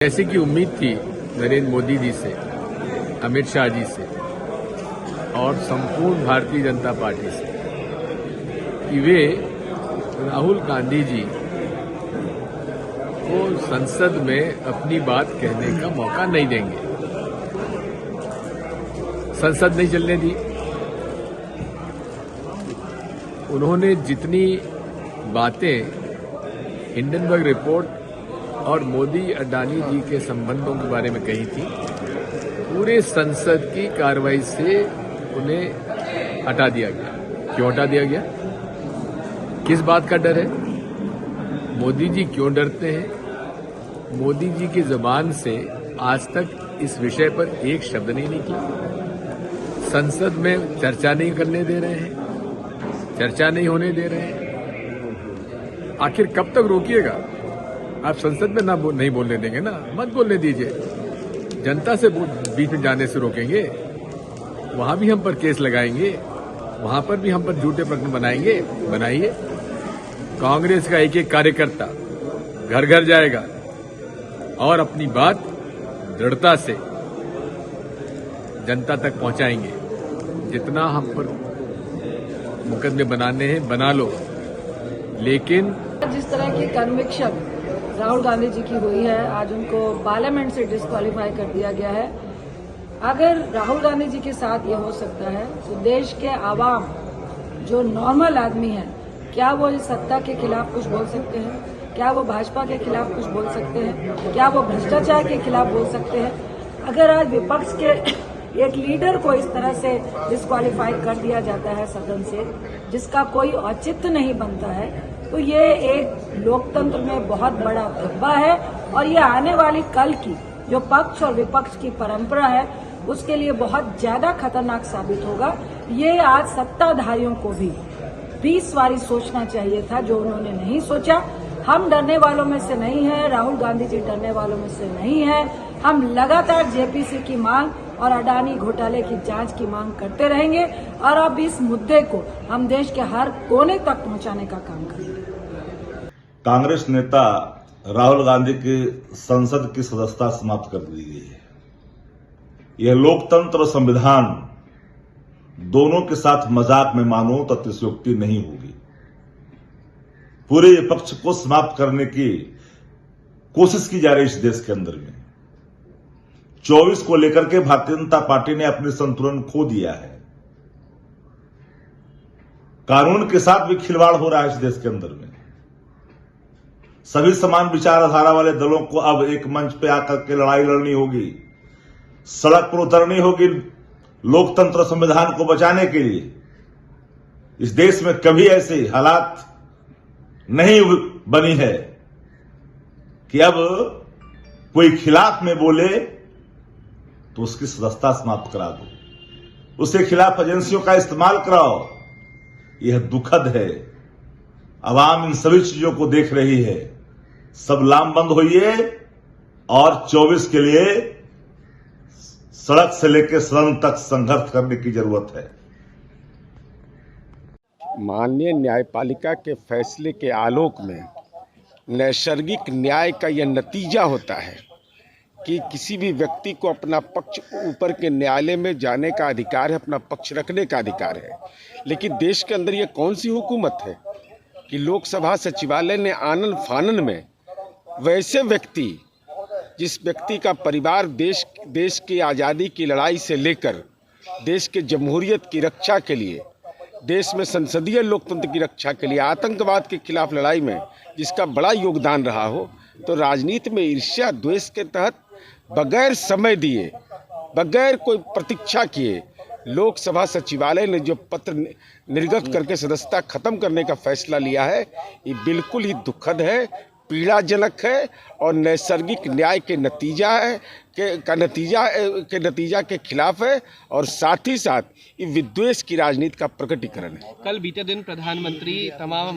जैसे कि उम्मीद थी नरेंद्र मोदी जी से, अमित शाह जी से और संपूर्ण भारतीय जनता पार्टी से कि वे राहुल गांधी जी को संसद में अपनी बात कहने का मौका नहीं देंगे। संसद नहीं चलने दी। उन्होंने जितनी बातें हिंडनबर्ग रिपोर्ट और मोदी अडानी जी के संबंधों के बारे में कही थी, पूरे संसद की कार्रवाई से उन्हें हटा दिया गया। क्यों हटा दिया गया? किस बात का डर है? मोदी जी क्यों डरते हैं? मोदी जी की जुबान से आज तक इस विषय पर एक शब्द नहीं निकला। संसद में चर्चा नहीं करने दे रहे हैं, चर्चा नहीं होने दे रहे हैं। आखिर कब तक रोकिएगा? आप संसद में नहीं बोलने देंगे ना, मत बोलने दीजिए। जनता से बीच में जाने से रोकेंगे, वहां भी हम पर केस लगाएंगे, वहां पर भी हम पर झूठे प्रकरण बनाइए। कांग्रेस का एक एक कार्यकर्ता घर घर जाएगा और अपनी बात दृढ़ता से जनता तक पहुंचाएंगे। जितना हम पर मुकदमे बनाने हैं बना लो, लेकिन जिस तरह की कन्विक्शन राहुल गांधी जी की हुई है, आज उनको पार्लियामेंट से डिस्क्वालीफाई कर दिया गया है। अगर राहुल गांधी जी के साथ ये हो सकता है तो देश के आवाम जो नॉर्मल आदमी है, क्या वो इस सत्ता के खिलाफ कुछ बोल सकते हैं? क्या वो भाजपा के खिलाफ कुछ बोल सकते हैं? क्या वो भ्रष्टाचार के खिलाफ बोल सकते हैं? अगर आज विपक्ष के एक लीडर को इस तरह से डिस्क्वालीफाई कर दिया जाता है सदन से, जिसका कोई औचित्य नहीं बनता है, तो ये एक लोकतंत्र में बहुत बड़ा धब्बा है और ये आने वाली कल की जो पक्ष और विपक्ष की परंपरा है उसके लिए बहुत ज्यादा खतरनाक साबित होगा। ये आज सत्ताधारियों को भी 20 बारी सोचना चाहिए था, जो उन्होंने नहीं सोचा। हम डरने वालों में से नहीं है, राहुल गांधी जी डरने वालों में से नहीं है। हम लगातार जेपीसी की मांग और अडानी घोटाले की जांच की मांग करते रहेंगे और अब इस मुद्दे को हम देश के हर कोने तक पहुंचाने का काम करेंगे। कांग्रेस नेता राहुल गांधी की संसद की सदस्यता समाप्त कर दी गई है। यह लोकतंत्र और संविधान दोनों के साथ मजाक में मानो तो अतिशयोक्ति नहीं होगी। पूरे विपक्ष को समाप्त करने की कोशिश की जा रही है इस देश के अंदर में। 24 को लेकर के भारतीय जनता पार्टी ने अपने संतुलन खो दिया है। कानून के साथ भी खिलवाड़ हो रहा है इस देश के अंदर में। सभी समान विचारधारा वाले दलों को अब एक मंच पे आकर के लड़ाई लड़नी होगी, सड़क पर उतरनी होगी लोकतंत्र संविधान को बचाने के लिए। इस देश में कभी ऐसे हालात नहीं बनी है कि अब कोई खिलाफ में बोले तो उसकी सदस्यता समाप्त करा दो, उसके खिलाफ एजेंसियों का इस्तेमाल कराओ। यह दुखद है। आवाम इन सभी चीजों को देख रही है। सब लामबंद होइए और 24 के लिए सड़क से लेकर सदन तक संघर्ष करने की जरूरत है। माननीय न्यायपालिका के फैसले के आलोक में नैसर्गिक न्याय का यह नतीजा होता है कि किसी भी व्यक्ति को अपना पक्ष ऊपर के न्यायालय में जाने का अधिकार है, अपना पक्ष रखने का अधिकार है। लेकिन देश के अंदर यह कौन सी हुकूमत है कि लोकसभा सचिवालय ने आनन फानन में वैसे व्यक्ति, जिस व्यक्ति का परिवार देश की आज़ादी की लड़ाई से लेकर देश के जमहूरियत की रक्षा के लिए, देश में संसदीय लोकतंत्र की रक्षा के लिए, आतंकवाद के खिलाफ लड़ाई में जिसका बड़ा योगदान रहा हो, तो राजनीति में ईर्ष्या द्वेष के तहत बगैर समय दिए, बगैर कोई प्रतीक्षा किए लोकसभा सचिवालय ने जो पत्र निर्गत करके सदस्यता खत्म करने का फैसला लिया है, ये बिल्कुल ही दुखद है, पीड़ाजनक है और नैसर्गिक न्याय के नतीजा के खिलाफ है और साथ ही साथ ये विद्वेष की राजनीति का प्रकटीकरण है। कल बीते दिन प्रधानमंत्री तमाम